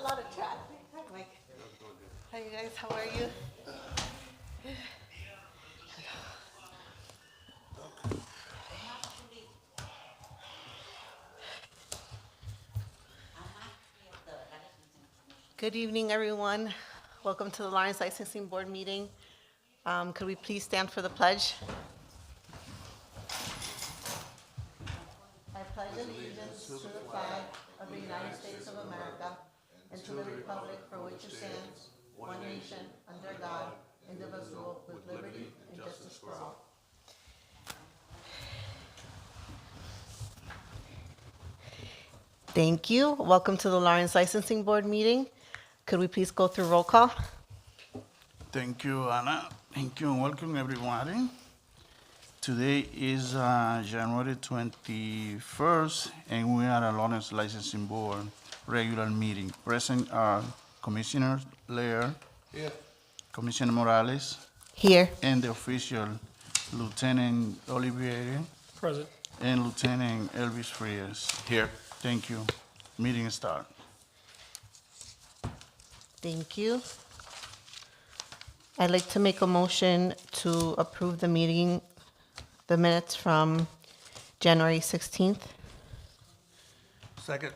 lot of traffic. Hi, Mike. Hi, you guys. How are you? Good evening, everyone. Welcome to the Lawrence Licensing Board meeting. Could we please stand for the pledge? I pledge allegiance to the flag of the United States of America and to the republic for which it stands, one nation, under God, indivisible, with liberty and justice for all. Thank you. Welcome to the Lawrence Licensing Board meeting. Could we please go through roll call? Thank you, Anna. Thank you and welcome everybody. Today is January 21st, and we are at Lawrence Licensing Board regular meeting. Present are Commissioner Lair, Here. Commissioner Morales, Here. and the official Lieutenant Olivieri Present. and Lieutenant Elvis Frias. Here. Thank you. Meeting start. Thank you. I'd like to make a motion to approve the meeting, the minutes from January 16th. Second.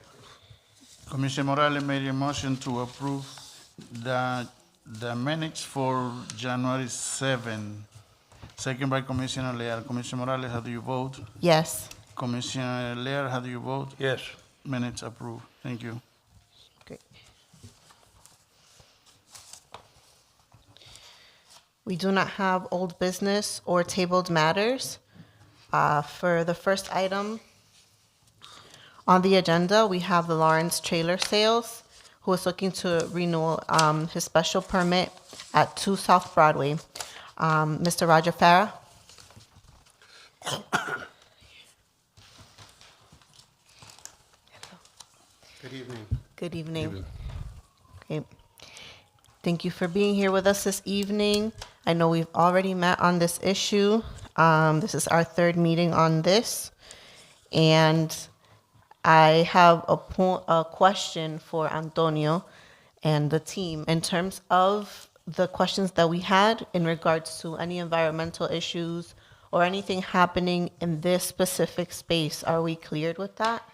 Commissioner Morales made a motion to approve the minutes for January 7. Second by Commissioner Leal. Commissioner Morales, how do you vote? Yes. Commissioner Leal, how do you vote? Yes. Minutes approved. Thank you. Great. We do not have old business or tabled matters. For the first item on the agenda, we have the Lawrence Trailer Sales, who is looking to renew his special permit at 2 South Broadway. Mr. Roger Farah? Good evening. Good evening. Okay. Thank you for being here with us this evening. I know we've already met on this issue. This is our third meeting on this. And I have a question for Antonio and the team in terms of the questions that we had in regards to any environmental issues or anything happening in this specific space. Are we cleared with that?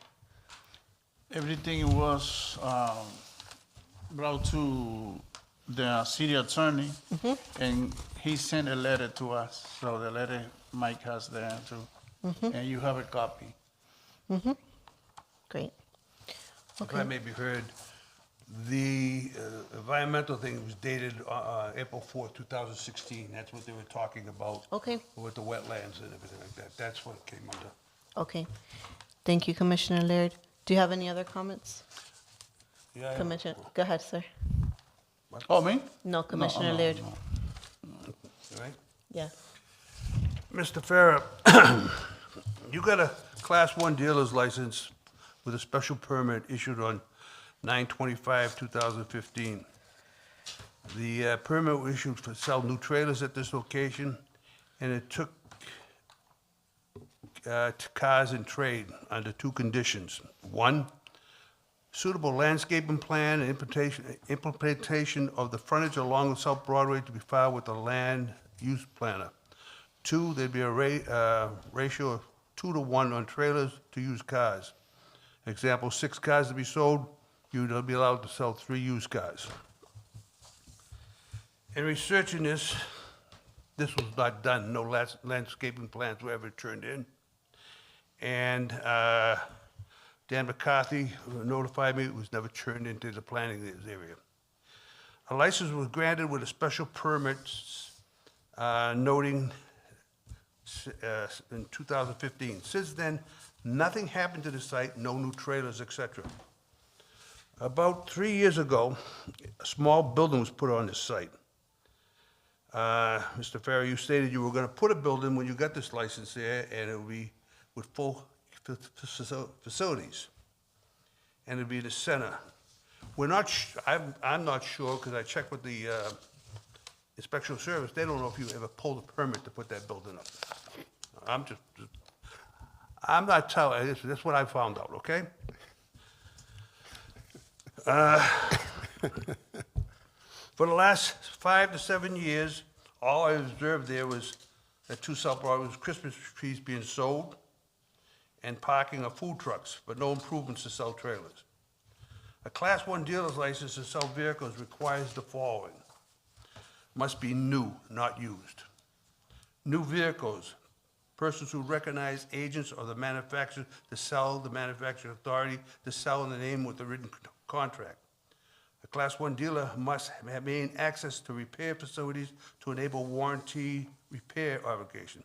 Everything was brought to the city attorney, and he sent a letter to us. So the letter Mike has there too, and you have a copy. Great. If I may be heard, the environmental thing was dated April 4th, 2016. That's what they were talking about. Okay. With the wetlands and everything like that. That's what it came under. Okay. Thank you, Commissioner Laird. Do you have any other comments? Yeah, Commissioner, go ahead, sir. Oh, me? No, Commissioner no, Laird. no. All right. Yeah. Mr. Farah, you got a Class 1 dealer's license with a special permit issued on 9/25/2015. The permit was issued to sell new trailers at this location, and it took cars in trade under two conditions. One, suitable landscaping plan and implementation of the frontage along South Broadway to be filed with the land use planner. Two, there'd be a ratio of 2-to-1 on trailers to used cars. Example, 6 cars to be sold, you'd be allowed to sell 3 used cars. In researching this was not done. No landscaping plans were ever turned in. And Dan McCarthy notified me it was never turned into the planning area. A license was granted with a special permit noting in 2015. Since then, nothing happened to the site, no new trailers, etc. About 3 years ago, a small building was put on this site. Mr. Farah, you stated you were going to put a building when you got this license there, and it would be with full facilities, and it'd be the center. We're not. I'm not sure because I checked with the inspection service. They don't know if you ever pulled a permit to put that building up. I'm not telling. That's what I found out. Okay. For the last 5 to 7 years, all I observed there was at 2 South Broadway was Christmas trees being sold and parking of food trucks, but no improvements to sell trailers. A Class 1 dealer's license to sell vehicles requires the following. Must be new, not used. New vehicles, persons who recognize agents or the manufacturer to sell, the manufacturing authority to sell in the name with the written contract. A Class 1 dealer must maintain access to repair facilities to enable warranty repair obligation.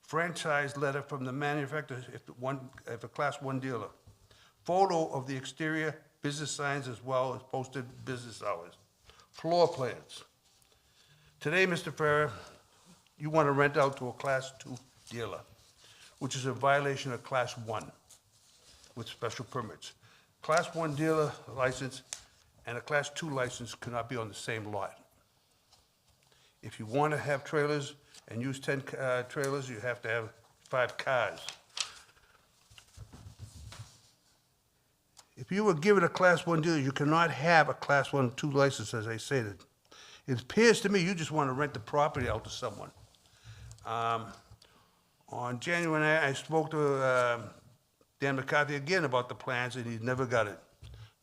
Franchise letter from the manufacturer if a Class 1 dealer. Photo of the exterior, business signs as well as posted business hours. Floor plans. Today, Mr. Ferrer, you want to rent out to a Class 2 dealer, which is a violation of Class 1 with special permits. Class 1 dealer license and a Class 2 license cannot be on the same lot. If you want to have trailers and use 10 trailers, you have to have 5 cars. If you were given a Class 1 dealer, you cannot have a Class 1 2 license, as I stated. It appears to me you just want to rent the property out to someone. On January 9th, I spoke to Dan McCarthy again about the plans, and he never got it.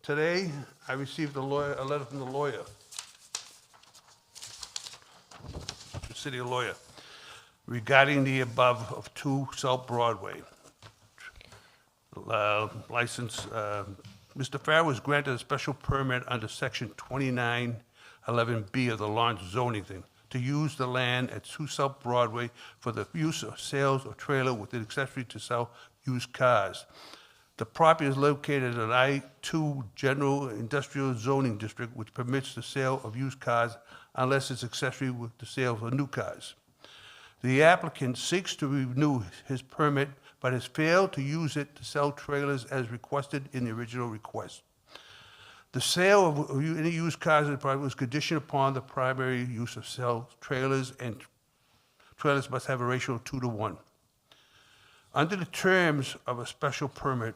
Today, I received a letter from the lawyer, the city lawyer, regarding the above of 2 South Broadway. License, Mr. Farrar was granted a special permit under section 2911B of the Lawrence zoning thing to use the land at 2 South Broadway for the use of sales of trailer with an accessory to sell used cars. The property is located in I-2 General Industrial Zoning District, which permits the sale of used cars unless it's accessory with the sale of new cars. The applicant seeks to renew his permit, but has failed to use it to sell trailers as requested in the original request. The sale of any used cars in the property was conditioned upon the primary use of sell trailers, and trailers must have a ratio of 2 to 1. Under the terms of a special permit,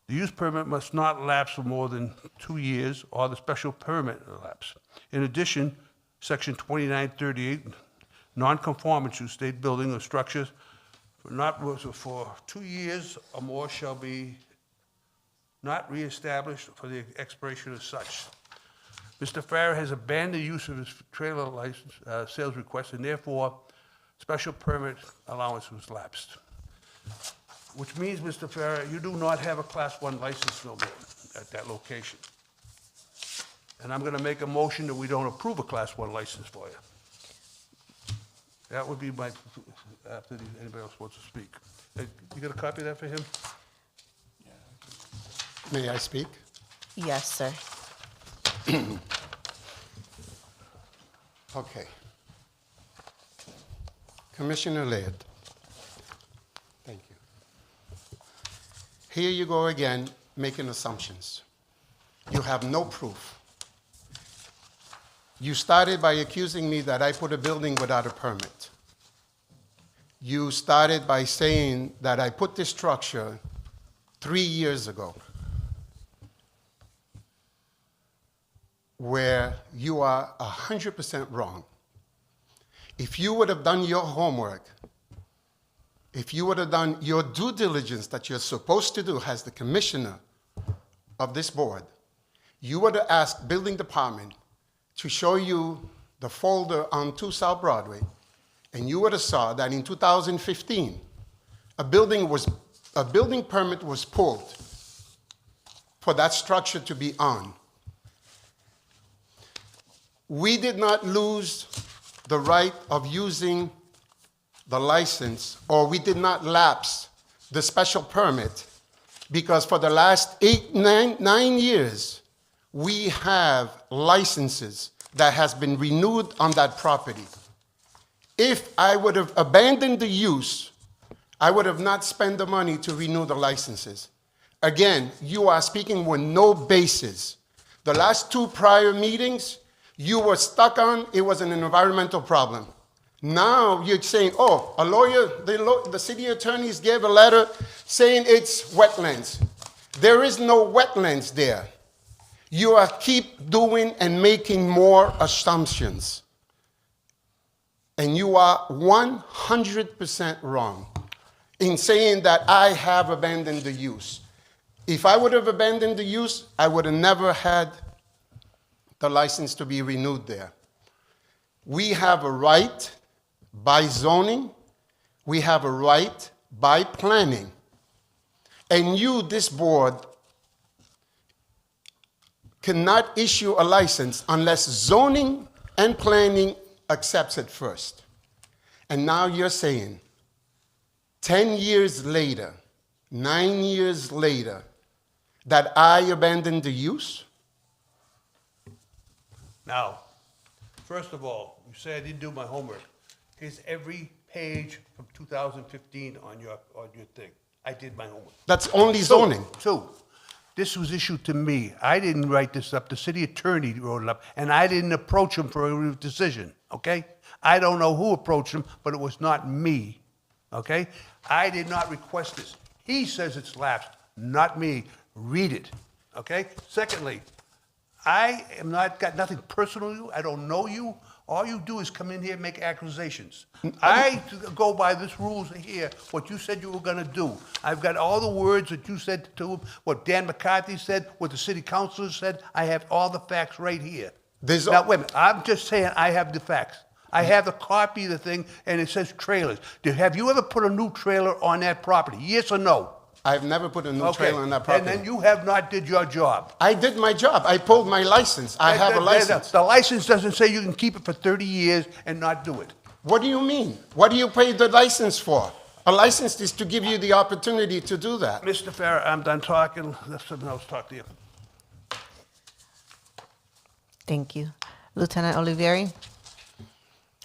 the use permit must not lapse for more than 2 years, or the special permit lapse. In addition, section 2938, non-conformance to state building or structures for 2 years or more shall be not reestablished for the expiration of such. Mr. Farrar has abandoned the use of his trailer license sales request, and therefore special permit allowance was lapsed. Which means, Mr. Farrar, you do not have a Class 1 license no more at that location. And I'm going to make a motion that we don't approve a Class 1 license for you. That would be my, after anybody else wants to speak. You got a copy of that for him? May I speak? Yes, sir. Okay. Commissioner Laird. Thank you. Here you go again, making assumptions. You have no proof. You started by accusing me that I put a building without a permit. You started by saying that I put this structure 3 years ago, where you are 100% wrong. If you would have done your homework, if you would have done your due diligence that you're supposed to do as the commissioner of this board, you would have asked building department to show you the folder on 2 South Broadway, and you would have saw that in 2015, a building permit was pulled for that structure to be on. We did not lose the right of using the license, or we did not lapse the special permit, because for the last 9 years, we have licenses that has been renewed on that property. If I would have abandoned the use, I would have not spent the money to renew the licenses. Again, you are speaking with no basis. The last 2 prior meetings, you were stuck on, it was an environmental problem. Now you're saying, oh, a lawyer, the city attorneys gave a letter saying it's wetlands. There is no wetlands there. You are keep doing and making more assumptions. And you are 100% wrong in saying that I have abandoned the use. If I would have abandoned the use, I would have never had the license to be renewed there. We have a right by zoning, we have a right by planning. And you, this board, cannot issue a license unless zoning and planning accepts it first. And now you're saying, 10 years later, 9 years later, that I abandoned the use? Now, first of all, you say I didn't do my homework. Here's every page from 2015 on your thing. I did my homework. That's only zoning. Two, this was issued to me. I didn't write this up. The city attorney wrote it up, and I didn't approach him for a decision, okay? I don't know who approached him, but it was not me, okay? I did not request this. He says it's lapsed, not me. Read it, okay? Secondly, I am not, got nothing personal to you. I don't know you. All you do is come in here and make accusations. I go by this rules here, what you said you were gonna do. I've got all the words that you said to him, what Dan McCarthy said, what the city councilor said. I have all the facts right here. Now, wait a minute, I'm just saying I have the facts. I have a copy of the thing, and it says trailers. Have you ever put a new trailer on that property? Yes or no? I've never put a new Okay. trailer on that property. And then you have not did your job. I did my job. I pulled my license. I have a license. The license doesn't say you can keep it for 30 years and not do it. What do you mean? What do you pay the license for? A license is to give you the opportunity to do that. Mr. Farrer, I'm done talking. Let someone else talk to you. Thank you. Lieutenant Olivieri?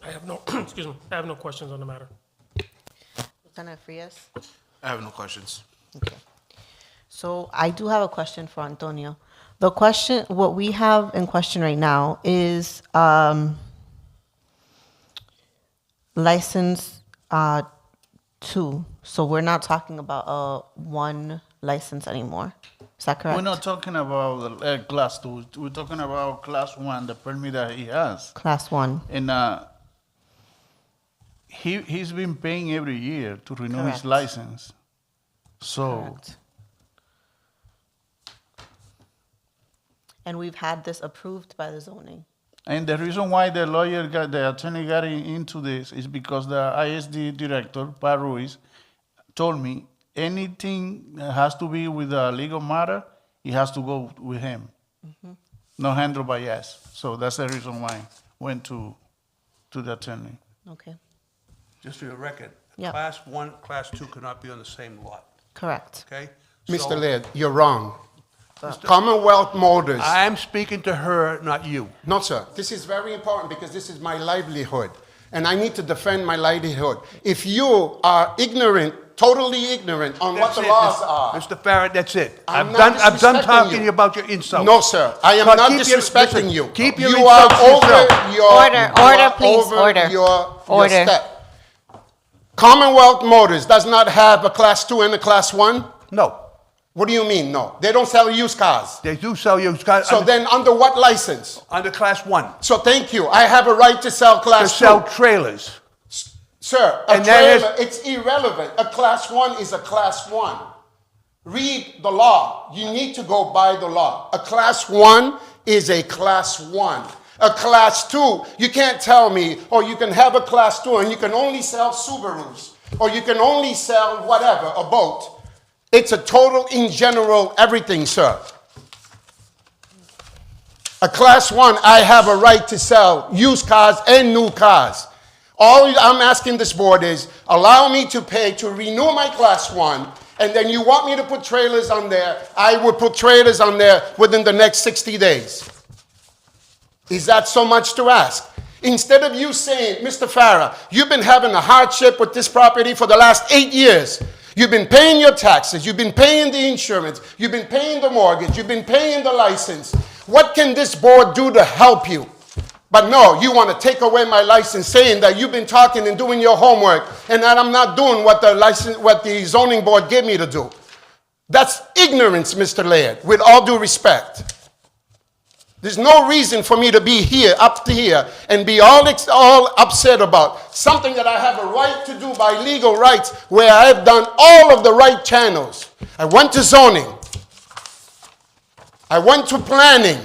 I have no, excuse me, I have no questions on the matter. Lieutenant Frias? I have no questions. Okay. So I do have a question for Antonio. The question, what we have in question right now is license 2. So we're not talking about one license anymore. Is that correct? We're not talking about class 2. We're talking about class 1, the permit that he has. Class 1. And he's been paying every year to renew his Correct. license. So Correct. And we've had this approved by the zoning. And the reason why the attorney got into this is because the ISD director, Pat Ruiz, told me anything that has to be with a legal matter, it has to go with him. Not handled by us. So that's the reason why I went to the attorney. Okay. Just for your record, Yeah. Class 1, Class 2 cannot be on the same lot, Correct. okay? Mr. So, Laird, you're wrong. Commonwealth Motors. I'm speaking to her, not you. No, sir. This is very important because this is my livelihood. And I need to defend my livelihood. If you are ignorant, totally ignorant on what That's the it, laws Mr. are. Mr. Farrer, that's it. I'm I've not done disrespecting talking you. about your insults. No, sir. I am But not keep your- disrespecting listen, you. keep your You are insults over yourself. your Order, you order, are please, over order. Your Order. step. Commonwealth Motors does not have a class 2 and a class 1? No, What do you mean, no? They don't sell used cars. they do sell you, So then under what license? under Class 1, So thank you. I have a right to sell to class 2. sell trailers. Sir, a And that is- trailer, it's irrelevant. A class 1 is a class 1. Read the law. You need to go by the law. A class 1 is a class 1. A class 2, you can't tell me, or you can have a class 2 and you can only sell Subarus, or you can only sell whatever, a boat. It's a total, in general, everything, sir. A class 1, I have a right to sell used cars and new cars. All I'm asking this board is, allow me to pay to renew my class 1, and then you want me to put trailers on there, I will put trailers on there within the next 60 days. Is that so much to ask? Instead of you saying, Mr. Farrer, you've been having a hardship with this property for the last 8 years. You've been paying your taxes, you've been paying the insurance, you've been paying the mortgage, you've been paying the license. What can this board do to help you? But no, you want to take away my license saying that you've been talking and doing your homework and that I'm not doing what the zoning board gave me to do. That's ignorance, Mr. Laird, with all due respect. There's no reason for me to be here, up to here, and be all upset about something that I have a right to do by legal rights, where I have done all of the right channels. I went to zoning. I went to planning.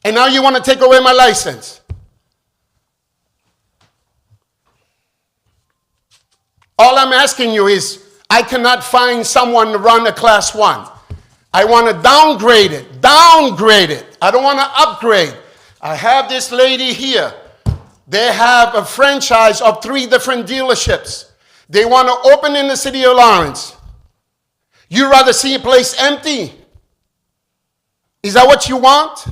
And now you want to take away my license. All I'm asking you is, I cannot find someone to run a class 1. I want to downgrade it. I don't want to upgrade. I have this lady here. They have a franchise of 3 different dealerships. They want to open in the city of Lawrence. You rather see a place empty? Is that what you want?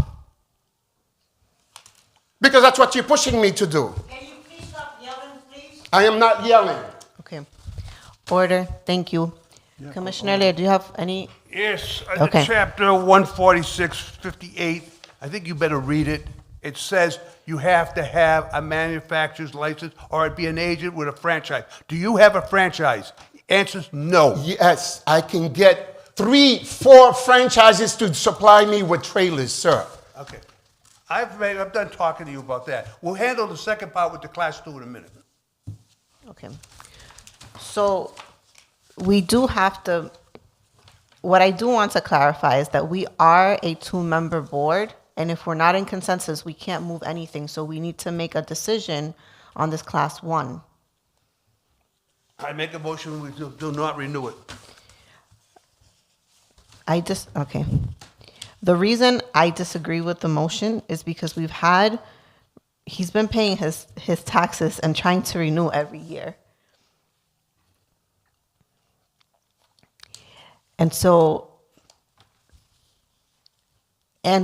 Because that's what you're pushing me to do. Can you please stop yelling, please? I am not yelling. Okay. Order. Thank you. Commissioner Lear, do you have any? Yes, Okay. chapter 14658, I think you better read it. It says you have to have a manufacturer's license or be an agent with a franchise. Do you have a franchise? Answer's no. Yes, I can get 3, 4 franchises to supply me with trailers, sir. Okay. I'm done talking to you about that. We'll handle the second part with the class 2 in a minute. Okay. So we do have to, what I do want to clarify is that we are a 2-member board, and if we're not in consensus, we can't move anything. So we need to make a decision on this class 1. I make a motion, we do not renew it. Okay. The reason I disagree with the motion is because he's been paying his taxes and trying to renew every year. And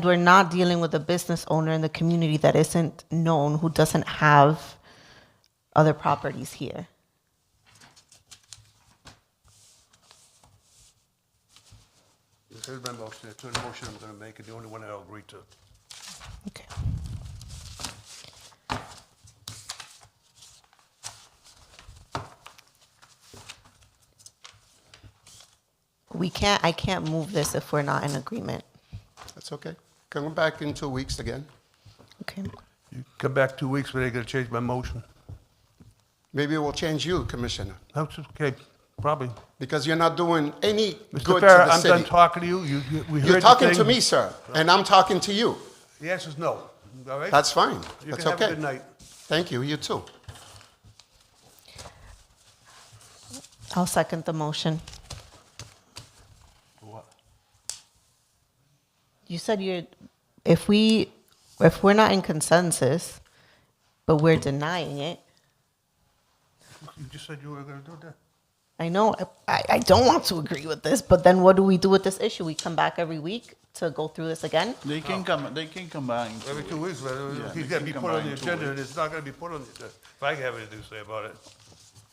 we're not dealing with a business owner in the community that isn't known, who doesn't have other properties here. Here's my motion, it's the motion I'm gonna make, and the only one I'll agree to. Okay. I can't move this if we're not in agreement. That's okay. Come back in 2 weeks again. Okay. You come back 2 weeks, but they're gonna change my motion. Maybe it will change you, Commissioner, That's okay, probably. because you're not doing any Mr. good to Farah, the I'm done city. talking to you. We heard You're the talking to thing. me, sir, and I'm talking to you. The answer's no, all right? That's fine. You That's can have a okay. good night. Thank you. You too. I'll second the motion. What? You said if we're not in consensus, but we're denying it, You just said you were gonna do that. I know I don't want to agree with this, but then what do we do with this issue? We come back every week to go through this again? They can come back in 2 Every 2 weeks, but Yeah, he's they gonna be can put come on by the in 2 agenda, and weeks. it's not gonna be put on the agenda, if I have anything to say about it.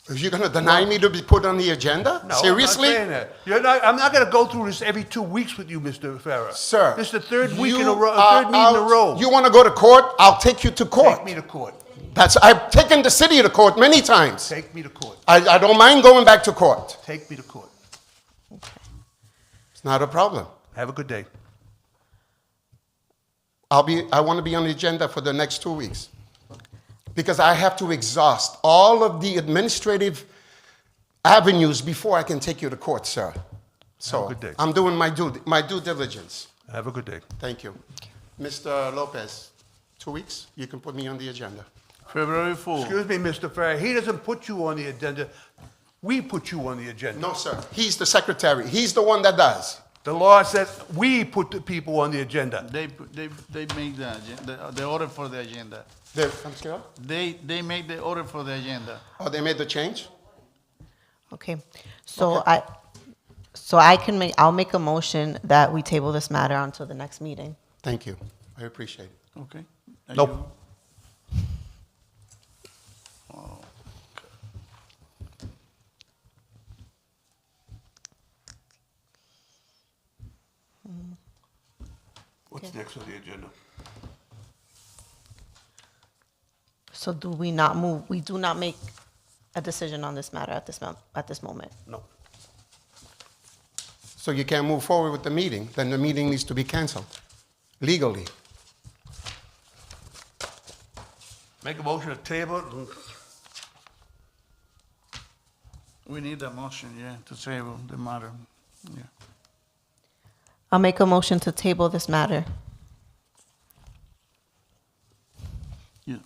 Are you going to deny me to be put on the agenda? No, Seriously? I'm not saying that. I'm not gonna go through this every 2 weeks with you, Mr. Farah. Sir. This is the third week in you a row, are third meeting in a out. row. You want to go to court? I'll take you to court. Take me to court. I've taken the city to court many times. Take me to court. I don't mind going back to court. Take me to court. It's not a problem. Have a good day. I want to be on the agenda for the next 2 weeks. Because I have to exhaust all of the administrative avenues before I can take you to court, sir. So good day. I'm doing my due diligence. Have a good day. Thank you. Mr. Lopez, 2 weeks, you can put me on the agenda. February 4th. Excuse me, Mr. Farah, he doesn't put you on the agenda. We put you on the agenda. No, sir. He's the secretary. He's the one that does. The law says we put the people on the agenda. They make the order for the agenda. I'm sorry? They make the order for the agenda. Oh, they made the change? Okay. So I'll make a motion that we table this matter until the next meeting. Thank you. I appreciate it. Okay? Are Nope. you- What's next on the agenda? So do we not move, we do not make a decision on this matter at this moment? No. so you can't move forward with the meeting, then the meeting needs to be canceled legally. Make a motion to table it and We need a motion, yeah, to table the matter. Yeah. I'll make a motion to table this matter. You-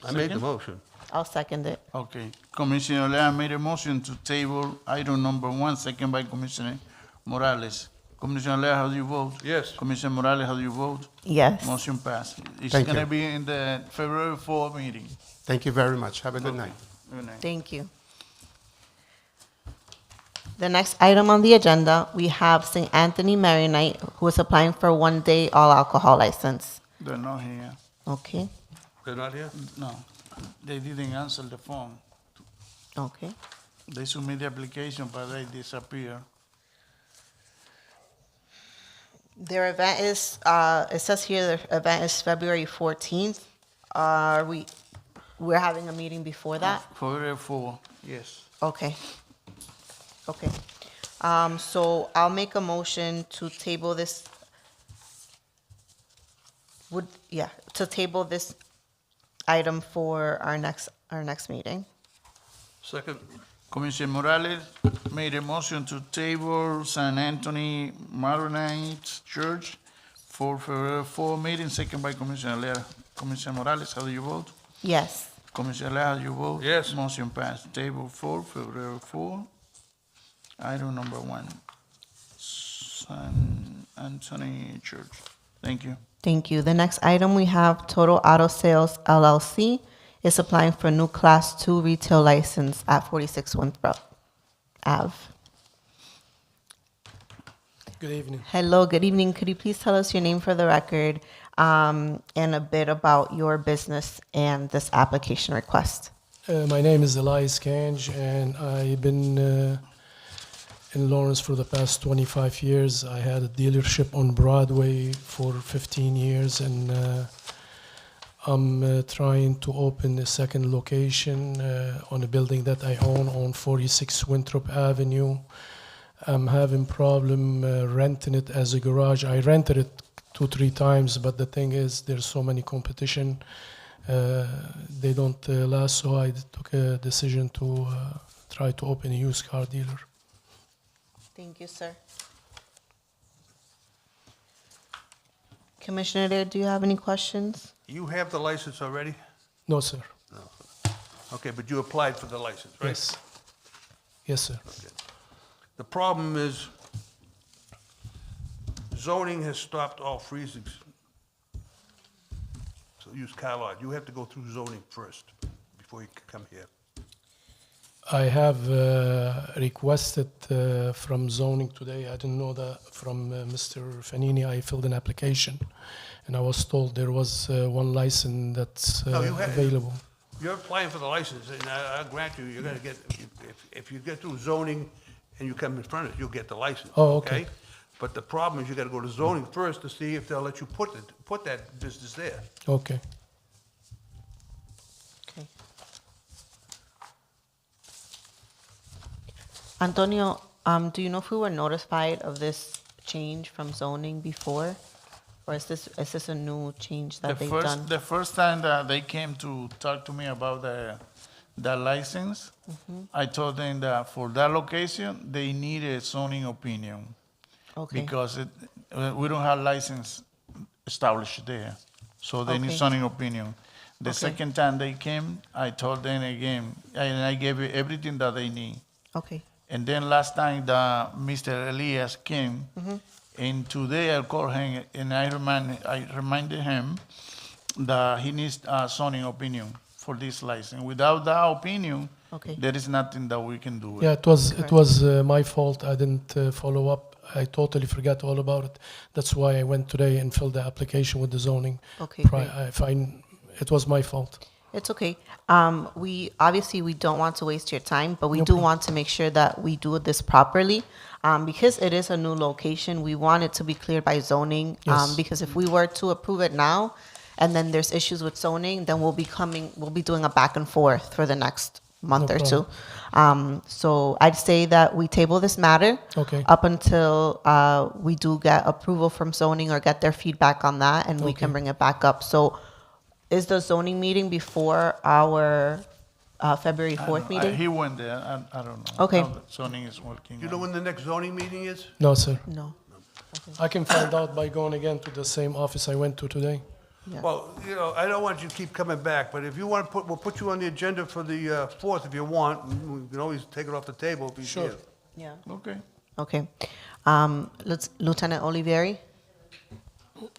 I made the Second? motion. I'll second it. Okay, Commissioner Lea made a motion to table item number 1, second by Commissioner Morales. Commissioner Lea, how do you vote? Yes. Commissioner Morales, how do you vote? Yes. Motion passed. It's Thank gonna you. be in the February 4 meeting. Thank you very much. Have a good night. Good night. Thank you. The next item on the agenda, we have St. Anthony Maronite, who is applying for a one-day all-alcohol license. They're not here. Okay, They're not here? No, they didn't answer the phone. okay. They submit the application, but they disappear. Their event is, it says here their event is February 14th. We're having a meeting before that? February 4, yes. Okay. Okay. So I'll make a motion to table this. To table this item for our next meeting. Second. Commissioner Morales made a motion to table San Anthony Maronite Church for February 4 meeting, second by Commissioner Lea. Commissioner Morales, how do you vote? Yes. Commissioner Lea, how do you vote? Yes. Motion passed. Table 4, February 4. Item number 1, San Anthony Church. Thank you. Thank you. The next item we have Total Auto Sales LLC is applying for a new Class 2 retail license at 46 Winthrop Ave. Good evening. Hello, good evening. Could you please tell us your name for the record and a bit about your business and this application request? My name is Elias Kanj, and I've been in Lawrence for the past 25 years. I had a dealership on Broadway for 15 years, and I'm trying to open a second location on a building that I own on 46 Winthrop Avenue. I'm having problem renting it as a garage. I rented it 2-3 times, but the thing is there's so many competition. They don't last, so I took a decision to try to open a used car dealer. Thank you, sir. Commissioner Laird, do you have any questions? You have the license already? No, sir. Okay, but you applied for the license, right? Yes. Yes, sir. The problem is zoning has stopped all freezings. So use car lot. You have to go through zoning first before you can come here. I have requested from zoning today. I didn't know that from Mr. Fanini. I filled an application, and I was told there was one license that's No, you had- available. You're applying for the license, and I'll grant you, you're gonna get, if you get through zoning and you come in front of it, you'll get the license. Oh, okay. But the problem is you gotta go to zoning first to see if they'll let you put that business there. Okay. Okay. Antonio, do you know if we were notified of this change from zoning before? Or is this a new change that they've done? The first time that they came to talk to me about the license, I told them that for that location, they need a zoning opinion. Okay, Because we don't have license established there, so they need Okay. zoning opinion. The Okay. second time they came, I told them again, and I gave you everything that they need. okay, And then last time the Mr. Elias came, and today I called him and I reminded him that he needs a zoning opinion for this license. Without that opinion, Okay. there is nothing that we can do. Yeah, it was my fault. I didn't follow up. I totally forgot all about it. That's why I went today and filled the application with the zoning. Okay, Pri- great. I find it was my fault. It's okay. We don't want to waste your time, but we No do problem. want to make sure that we do this properly. Because it is a new location, we want it to be cleared by zoning. Yes. Because if we were to approve it now, and then there's issues with zoning, then we'll be doing a back and forth for the next month No or problem. two. So I'd say that we table this matter Okay. up until we do get approval from zoning or get their feedback on that, and we can Okay. bring it back up. So is the zoning meeting before our February I 4th don't know. meeting? He went there, I don't know. Okay. How the zoning is working. You know when the next zoning meeting is? No, sir. No. I can find out by going again to the same office I went to today. Yeah. Well, you know, I don't want you to keep coming back, but if you want to put, we'll put you on the agenda for the 4th if you want. We can always take it off the table if he's Sure. here. Yeah. Okay. Okay. Lieutenant Olivieri?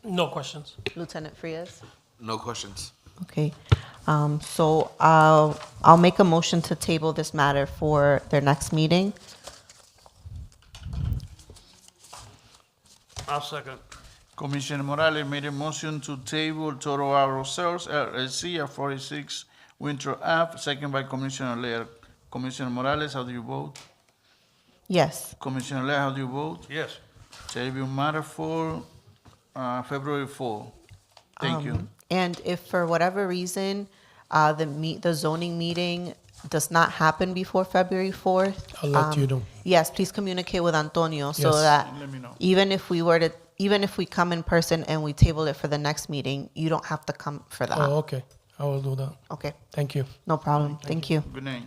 No questions. Lieutenant Frias? No questions. Okay. So I'll make a motion to table this matter for their next meeting. I'll second. Commissioner Morales made a motion to table Toro Agro Sales LLC at 46 Winthrop Ave, second by Commissioner Laird. Commissioner Morales, how do you vote? Yes. Commissioner Laird, how do you vote? Yes. Table matter for February 4. Thank you. And if for whatever reason, the zoning meeting does not happen before February 4th. I'll let you know. Yes, please communicate with Antonio so Yes. that Let me know. even if we come in person and we table it for the next meeting, you don't have to come for that. Oh, okay. I will do that. Okay, Thank you. no problem. Thank you. Good night.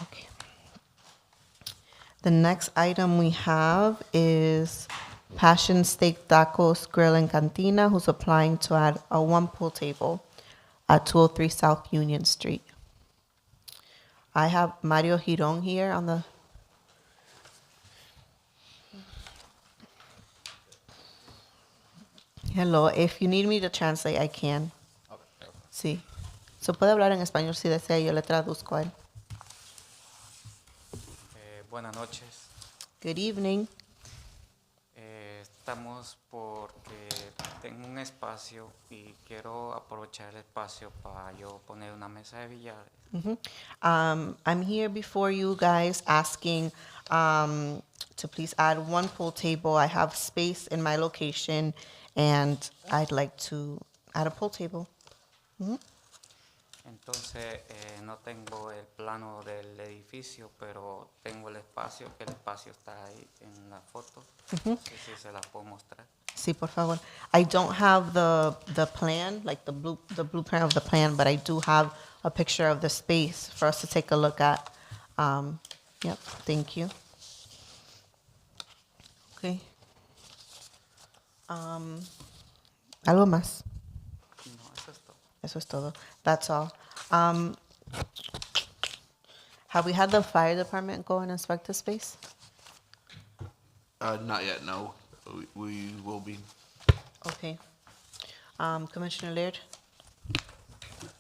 Okay. The next item we have is Passion Steak Tacos Grill and Cantina, who's applying to add a one pool table at 203 South Union Street. I have Mario Giron here on the. Hello, if you need me to translate, I can. Sí. Se puede hablar en español si desea, yo le traduzco a él. Buenas noches. Good evening. Estamos porque tengo un espacio y quiero aprovechar el espacio para yo poner una mesa de billar. I'm here before you guys asking to please add one pool table. I have space in my location and I'd like to add a pool table. Entonces no tengo el plano del edificio, pero tengo el espacio, que el espacio está ahí en la foto. No sé si se la puedo mostrar. Sí, por favor. I don't have the plan, like the blueprint of the plan, but I do have a picture of the space for us to take a look at. Yep, thank you. Okay. ¿Algo más? No, eso es todo. Eso es todo. That's all. Have we had the fire department go and inspect the space? Not yet, no. We will be. Okay. Commissioner Laird?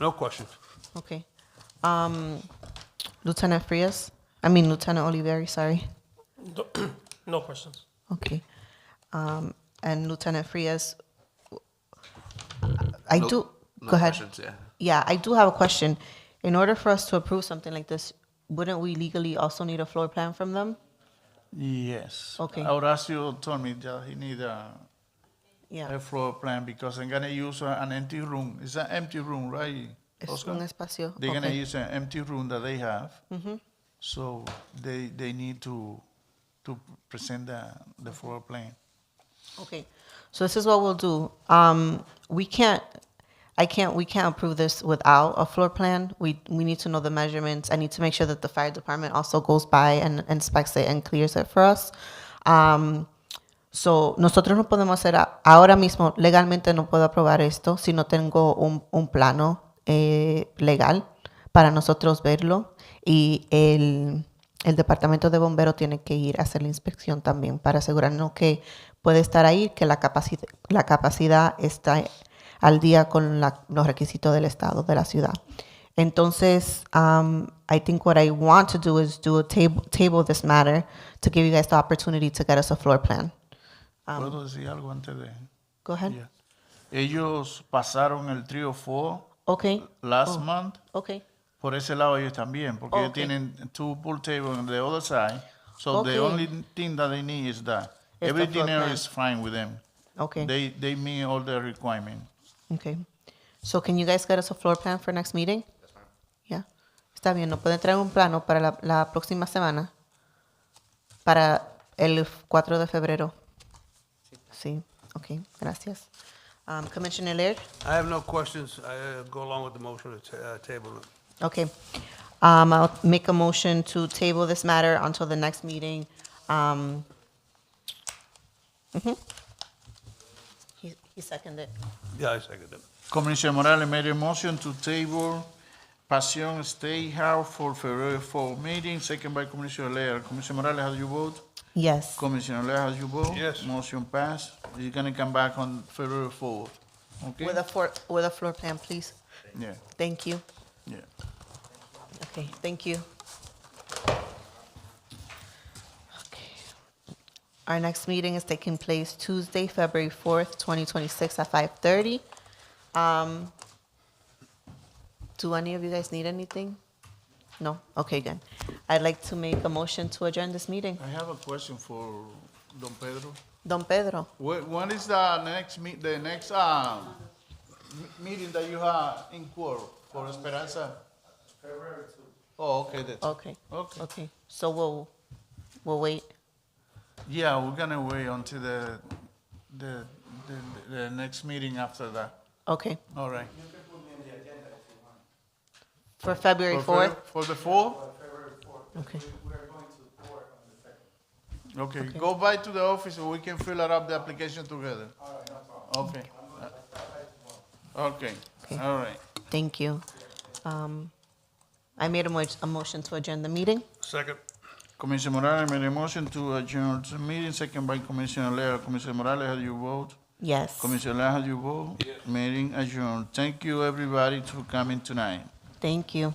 No questions. Okay. Lieutenant Frias? Lieutenant Olivieri, sorry. No questions. Okay. And Lieutenant Frias, I No- do, no go ahead. questions, yeah. Yeah, I do have a question. In order for us to approve something like this, wouldn't we legally also need a floor plan from them? Yes. Okay. Horacio told me that he need Yeah. a floor plan because I'm gonna use an empty room. It's an empty room, right, Es Oscar? un espacio. They're gonna Okay. use an empty room that they have. So they need to present the floor plan. Okay, so this is what we'll do. We can't approve this without a floor plan. We need to know the measurements. I need to make sure that the fire department also goes by and inspects it and clears it for us. So nosotros no podemos hacer ahora mismo, legalmente no puedo aprobar esto si no tengo un plano legal para nosotros verlo y el departamento de bomberos tiene que ir a hacer la inspección también para asegurarnos que puede estar ahí, que la capacidad está al día con los requisitos del estado, de la ciudad. Entonces, I think what I want to do is table this matter to give you guys the opportunity to get us a floor plan. ¿Puedo decir algo antes de...? Go ahead. Yeah. Ellos pasaron el 304 Okay. last month. Okay. Por ese lado ellos también, porque ellos Okay. tienen two pool tables on the other side. So the Okay. only thing that they need is that. the Everything floor else plan. is fine with them. Okay. They meet all the requirements. Okay. So can you guys get us a floor plan for next meeting? Yeah. Está bien, ¿no pueden traer un plano para la próxima semana? Para el 4 de febrero. Sí, ok, gracias. Commissioner Laird? I have no questions. I go along with the motion to table it. Okay. I'll make a motion to table this matter until the next meeting. He seconded. Yeah, I second it. Commissioner Morales made a motion to table Passion Steakhouse for February 4 meeting, second by Commissioner Laird. Commissioner Morales, how do you vote? Yes. Commissioner Laird, how do you vote? Yes. Motion passed. You're gonna come back on February 4th, okay? With a floor plan, please. Yeah, Thank you. yeah. Okay, thank you. Okay. Our next meeting is taking place Tuesday, February 4th, 2026 at 5:30. Do any of you guys need anything? No? Okay, good. I'd like to make a motion to adjourn this meeting. I have a question for Don Pedro. Don Pedro, When is the next meeting that you have in court for Esperanza? February 2. Oh, okay, that's. okay, Okay. okay. So we'll wait. Yeah, we're gonna wait until the next meeting after that. Okay, All right. for February 4th? For the 4th? Okay, Okay, go by to the office so we can fill up the application together. Okay. Okay, Okay. all right. thank you. I made a motion to adjourn the meeting. Second. Commissioner Morales made a motion to adjourn the meeting, second by Commissioner Laird. Commissioner Morales, how do you vote? Yes. Commissioner Laird, how do you vote? Meeting adjourned. Thank you, everybody, for coming tonight. Thank you.